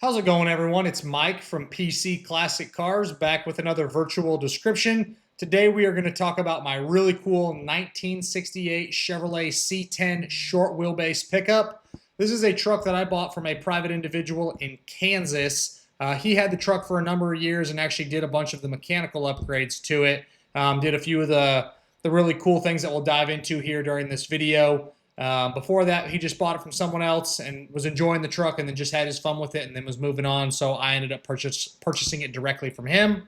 How's it going, everyone? It's Mike from PC Classic Cars back with another virtual description. Today we are going to talk about my really cool 1968 Chevrolet C10 short wheelbase pickup. This is a truck that I bought from a private individual in Kansas. He had the truck for a number of years and actually did a bunch of the mechanical upgrades to it. Did a few of the really cool things that we'll dive into here during this video. Before that, he just bought it from someone else and was enjoying the truck and then just had his fun with it and then was moving on. So I ended up purchasing it directly from him.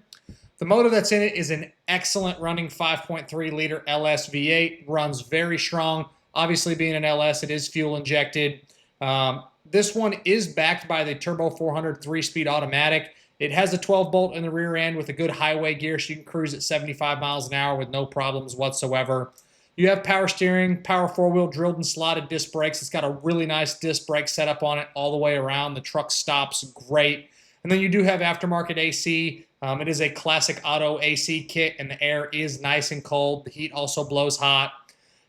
The motor that's in it is an excellent running 5.3 liter LS V8. Runs very strong. Obviously, being an LS, it is fuel injected. This one is backed by the Turbo 400 3-speed automatic. It has a 12 bolt in the rear end with a good highway gear, so you can cruise at 75 miles an hour with no problems whatsoever. You have power steering, power four-wheel drilled and slotted disc brakes. It's got a really nice disc brake setup on it all the way around. The truck stops great. And then you do have aftermarket AC. It is a classic auto AC kit, and the air is nice and cold. The heat also blows hot.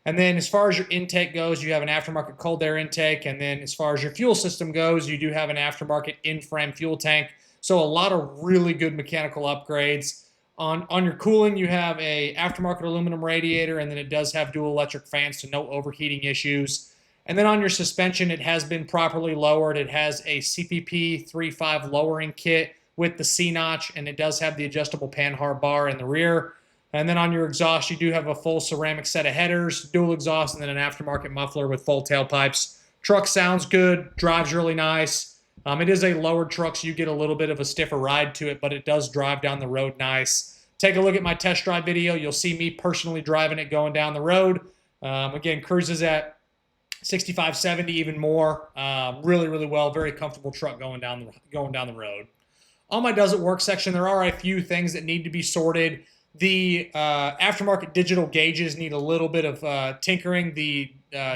And then as far as your intake goes, you have an aftermarket cold air intake. And then as far as your fuel system goes, you do have an aftermarket in-frame fuel tank. So a lot of really good mechanical upgrades. On your cooling, you have a aftermarket aluminum radiator, and then it does have dual electric fans, so no overheating issues. And then on your suspension, it has been properly lowered. It has a CPP 3.5 lowering kit with the C-notch, and it does have the adjustable panhard bar in the rear. And then on your exhaust, you do have a full ceramic set of headers, dual exhaust, and then an aftermarket muffler with full tailpipes. Truck sounds good, drives really nice. It is a lowered truck, so you get a little bit of a stiffer ride to it, but it does drive down the road nice. Take a look at my test drive video. You'll see me personally driving it going down the road. Again, cruises at 65, 70, even more. Really, really well. Very comfortable truck going down the road. On my does it work section, there are a few things that need to be sorted. The aftermarket digital gauges need a little bit of tinkering. The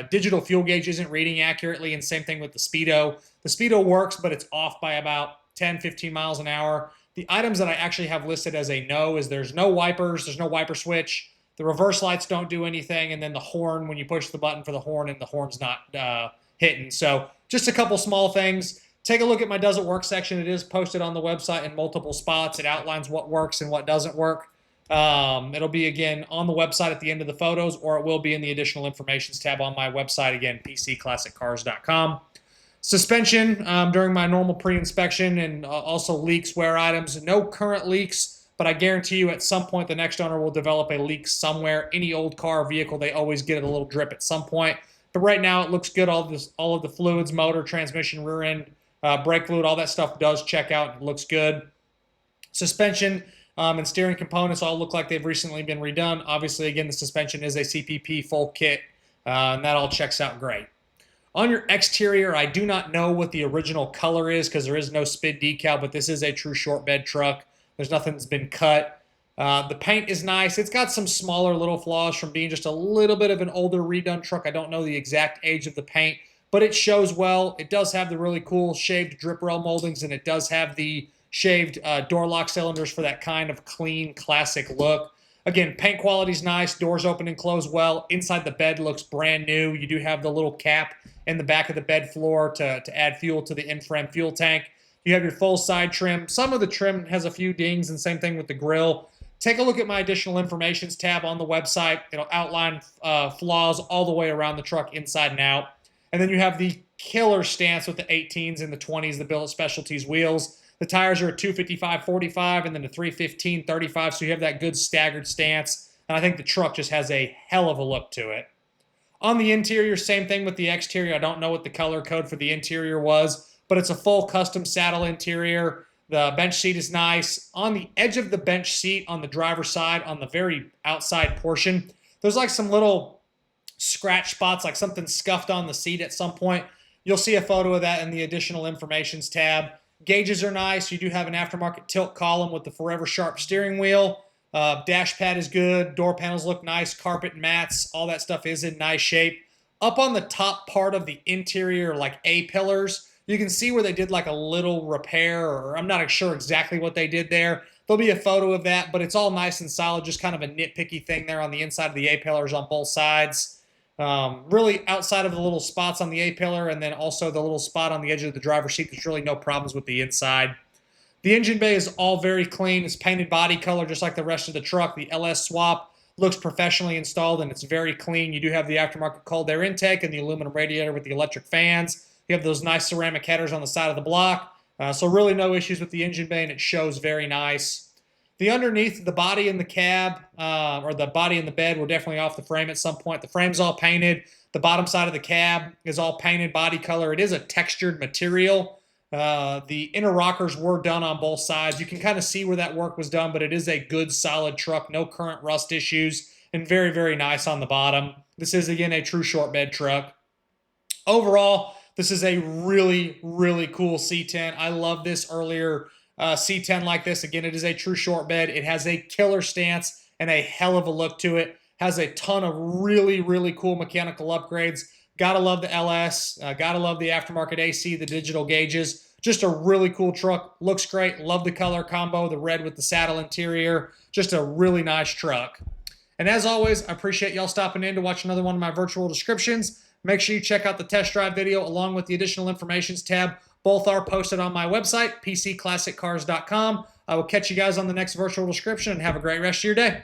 digital fuel gauge isn't reading accurately, and same thing with the speedo. The speedo works, but it's off by about 10, 15 miles an hour. The items that I actually have listed as a no is there's no wipers, there's no wiper switch, the reverse lights don't do anything, and then the horn, when you push the button for the horn, and the horn's not hitting. So just a couple small things. Take a look at my does it work section. It is posted on the website in multiple spots. It outlines what works and what doesn't work. It'll be, again, on the website at the end of the photos, or it will be in the additional informations tab on my website, again, pcclassiccars.com. Suspension during my normal pre-inspection, and also leaks, wear items. No current leaks, but I guarantee you at some point the next owner will develop a leak somewhere. Any old car or vehicle, they always get a little drip at some point. But right now it looks good. All of the fluids, motor, transmission, rear end, brake fluid, all that stuff does check out. It looks good. Suspension and steering components all look like they've recently been redone. Obviously, again, the suspension is a CPP full kit, and that all checks out great. On your exterior, I do not know what the original color is because there is no SPID decal, but this is a true short bed truck. There's nothing that's been cut. The paint is nice. It's got some smaller little flaws from being just a little bit of an older redone truck. I don't know the exact age of the paint, but it shows well. It does have the really cool shaved drip rail moldings, and it does have the shaved door lock cylinders for that kind of clean, classic look. Again, paint quality's nice. Doors open and close well. Inside the bed looks brand new. You do have the little cap in the back of the bed floor to add fuel to the in-frame fuel tank. You have your full side trim. Some of the trim has a few dings, and same thing with the grille. Take a look at my additional informations tab on the website. It'll outline flaws all the way around the truck, inside and out. And then you have the killer stance with the 18s and the 20s, the Billet Specialties wheels. The tires are a 255/45 and then a 315/35, so you have that good staggered stance. And I think the truck just has a hell of a look to it. On the interior, same thing with the exterior. I don't know what the color code for the interior was, but it's a full custom saddle interior. The bench seat is nice. On the edge of the bench seat on the driver's side, on the very outside portion, there's like some little scratch spots, like something scuffed on the seat at some point. You'll see a photo of that in the additional informations tab. Gauges are nice. You do have an aftermarket tilt column with the Forever Sharp steering wheel. Dash pad is good. Door panels look nice. Carpet, mats, all that stuff is in nice shape. Up on the top part of the interior, like A-pillars, you can see where they did like a little repair, or I'm not sure exactly what they did there. There'll be a photo of that, but it's all nice and solid, just kind of a nitpicky thing there on the inside of the A-pillars on both sides. Really outside of the little spots on the A-pillar and then also the little spot on the edge of the driver's seat, there's really no problems with the inside. The engine bay is all very clean. It's painted body color just like the rest of the truck. The LS swap looks professionally installed and it's very clean. You do have the aftermarket cold air intake and the aluminum radiator with the electric fans. You have those nice ceramic headers on the side of the block. So really no issues with the engine bay and it shows very nice. The underneath, the body in the cab, or the body in the bed, were definitely off the frame at some point. The frame's all painted. The bottom side of the cab is all painted body color. It is a textured material. The inner rockers were done on both sides. You can kind of see where that work was done, but it is a good, solid truck. No current rust issues, and very, very nice on the bottom. This is, again, a true short bed truck. Overall, this is a really, really cool C10. I love this earlier C10 like this. Again, it is a true short bed. It has a killer stance and a hell of a look to it. Has a ton of really, really cool mechanical upgrades. Gotta love the LS. Gotta love the aftermarket AC, the digital gauges. Just a really cool truck. Looks great. Love the color combo, the red with the saddle interior. Just a really nice truck. And as always, I appreciate y'all stopping in to watch another one of my virtual descriptions. Make sure you check out the test drive video along with the additional informations tab. Both are posted on my website, pcclassiccars.com. I will catch you guys on the next virtual description and have a great rest of your day.